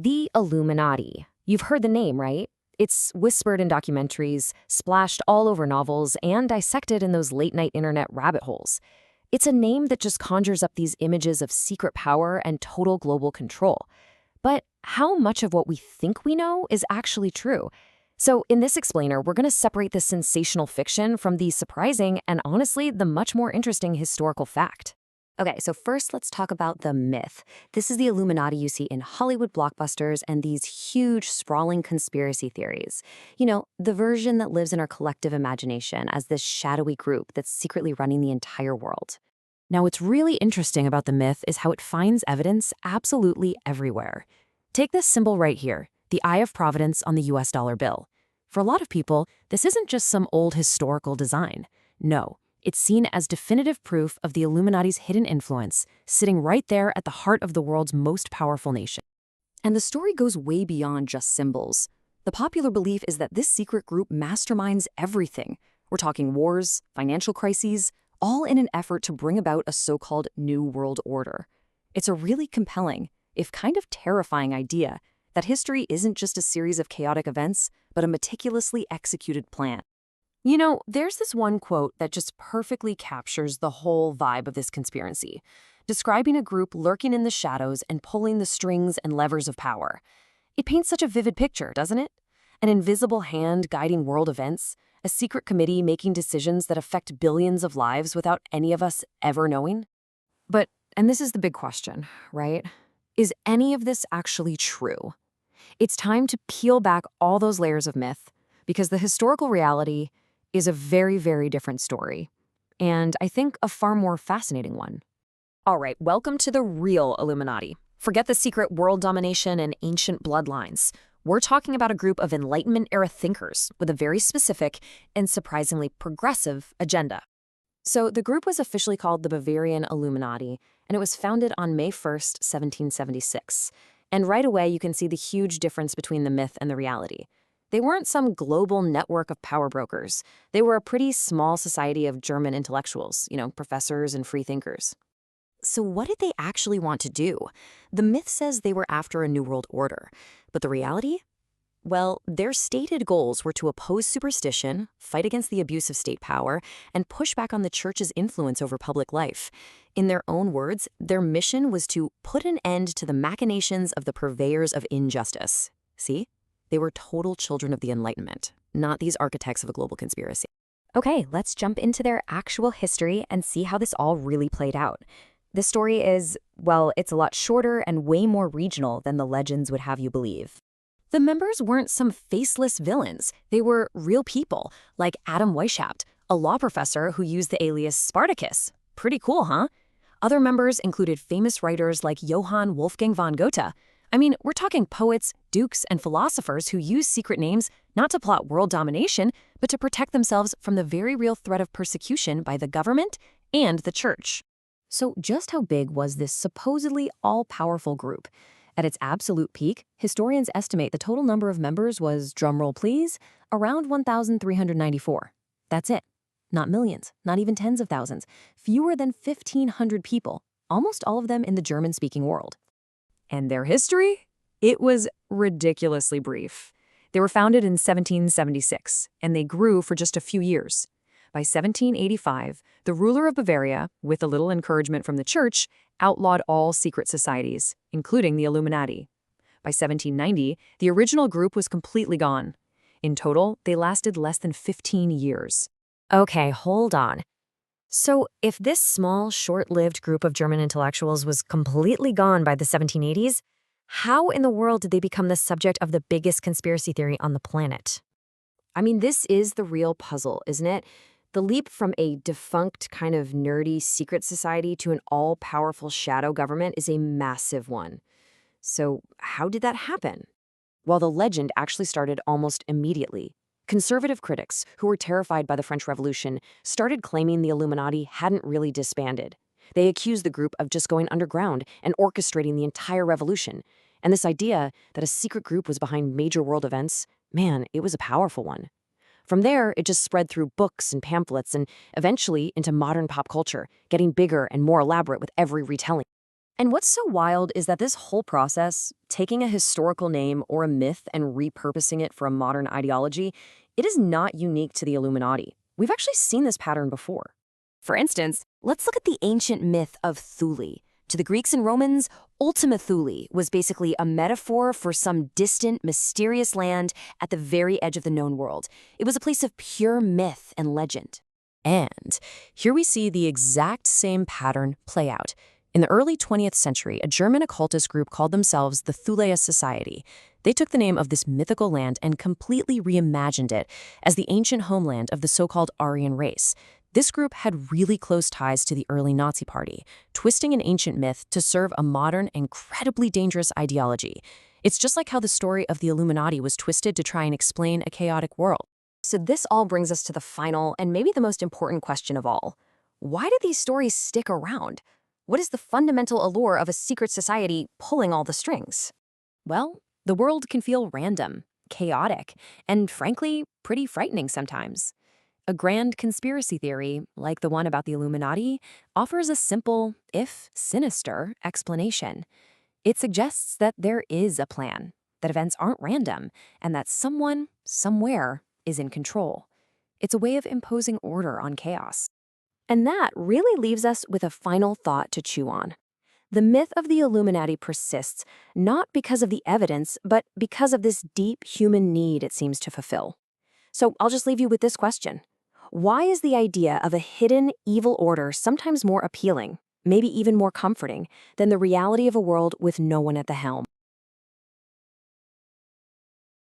The Illuminati. You've heard the name, right? It's whispered in documentaries, splashed all over novels, and dissected in those late-night internet rabbit holes. It's a name that just conjures up these images of secret power and total global control. But how much of what we think we know is actually true? So in this explainer, we're going to separate the sensational fiction from the surprising and honestly, the much more interesting historical fact. Okay, so first let's talk about the myth. This is the Illuminati you see in Hollywood blockbusters and these huge, sprawling conspiracy theories. You know, the version that lives in our collective imagination as this shadowy group that's secretly running the entire world. Now, what's really interesting about the myth is how it finds evidence absolutely everywhere. Take this symbol right here, the Eye of Providence on the US dollar bill. For a lot of people, this isn't just some old historical design. No. It's seen as definitive proof of the Illuminati's hidden influence, sitting right there at the heart of the world's most powerful nation. And the story goes way beyond just symbols. The popular belief is that this secret group masterminds everything. We're talking wars, financial crises, all in an effort to bring about a so-called New World Order. It's a really compelling, if kind of terrifying idea, that history isn't just a series of chaotic events, but a meticulously executed plan. You know, there's this one quote that just perfectly captures the whole vibe of this conspiracy, describing a group lurking in the shadows and pulling the strings and levers of power. It paints such a vivid picture, doesn't it? An invisible hand guiding world events, a secret committee making decisions that affect billions of lives without any of us ever knowing. But, and this is the big question, right? Is any of this actually true? It's time to peel back all those layers of myth, because the historical reality is a very, very different story. And I think a far more fascinating one. All right, welcome to the real Illuminati. Forget the secret world domination and ancient bloodlines. We're talking about a group of Enlightenment-era thinkers with a very specific and surprisingly progressive agenda. So the group was officially called the Bavarian Illuminati, and it was founded on May 1st, 1776. And right away, you can see the huge difference between the myth and the reality. They weren't some global network of power brokers. They were a pretty small society of German intellectuals, professors and free thinkers. So what did they actually want to do? The myth says they were after a New World Order. But the reality? Well, their stated goals were to oppose superstition, fight against the abuse of state power, and push back on the church's influence over public life. In their own words, their mission was to put an end to the machinations of the purveyors of injustice. See? They were total children of the Enlightenment, not these architects of a global conspiracy. Okay, let's jump into their actual history and see how this all really played out. This story is, well, it's a lot shorter and way more regional than the legends would have you believe. The members weren't some faceless villains. They were real people, like Adam Weishaupt, a law professor who used the alias Spartacus. Pretty cool, huh? Other members included famous writers like Johann Wolfgang von Goethe. I mean, we're talking poets, dukes, and philosophers who use secret names not to plot world domination, but to protect themselves from the very real threat of persecution by the government and the church. So just how big was this supposedly all-powerful group? At its absolute peak, historians estimate the total number of members was, drumroll please, around 1,394. That's it. Not millions, not even tens of thousands. Fewer than 1,500 people, almost all of them in the German-speaking world. And their history? It was ridiculously brief. They were founded in 1776, and they grew for just a few years. By 1785, the ruler of Bavaria, with a little encouragement from the church, outlawed all secret societies, including the Illuminati. By 1790, the original group was completely gone. In total, they lasted less than 15 years. Okay, hold on. So if this small, short-lived group of German intellectuals was completely gone by the 1780s, how in the world did they become the subject of the biggest conspiracy theory on the planet? I mean, this is the real puzzle, isn't it? The leap from a defunct kind of nerdy secret society to an all-powerful shadow government is a massive one. So how did that happen? Well, the legend actually started almost immediately. Conservative critics, who were terrified by the French Revolution, started claiming the Illuminati hadn't really disbanded. They accused the group of just going underground and orchestrating the entire revolution. And this idea that a secret group was behind major world events, man, it was a powerful one. From there, it just spread through books and pamphlets and eventually into modern pop culture, getting bigger and more elaborate with every retelling. And what's so wild is that this whole process, taking a historical name or a myth and repurposing it for a modern ideology, it is not unique to the Illuminati. We've actually seen this pattern before. For instance, let's look at the ancient myth of Thule. To the Greeks and Romans, Ultima Thule was basically a metaphor for some distant, mysterious land at the very edge of the known world. It was a place of pure myth and legend. And here we see the exact same pattern play out. In the early 20th century, a German occultist group called themselves the Thule Society. They took the name of this mythical land and completely reimagined it as the ancient homeland of the so-called Aryan race. This group had really close ties to the early Nazi Party, twisting an ancient myth to serve a modern, incredibly dangerous ideology. It's just like how the story of the Illuminati was twisted to try and explain a chaotic world. So this all brings us to the final and maybe the most important question of all. Why do these stories stick around? What is the fundamental allure of a secret society pulling all the strings? Well, the world can feel random, chaotic, and frankly, pretty frightening sometimes. A grand conspiracy theory, like the one about the Illuminati, offers a simple, if sinister, explanation. It suggests that there is a plan, that events aren't random, and that someone, somewhere, is in control. It's a way of imposing order on chaos. And that really leaves us with a final thought to chew on. The myth of the Illuminati persists, not because of the evidence, but because of this deep human need it seems to fulfill. So I'll just leave you with this question. Why is the idea of a hidden, evil order sometimes more appealing, maybe even more comforting, than the reality of a world with no one at the helm?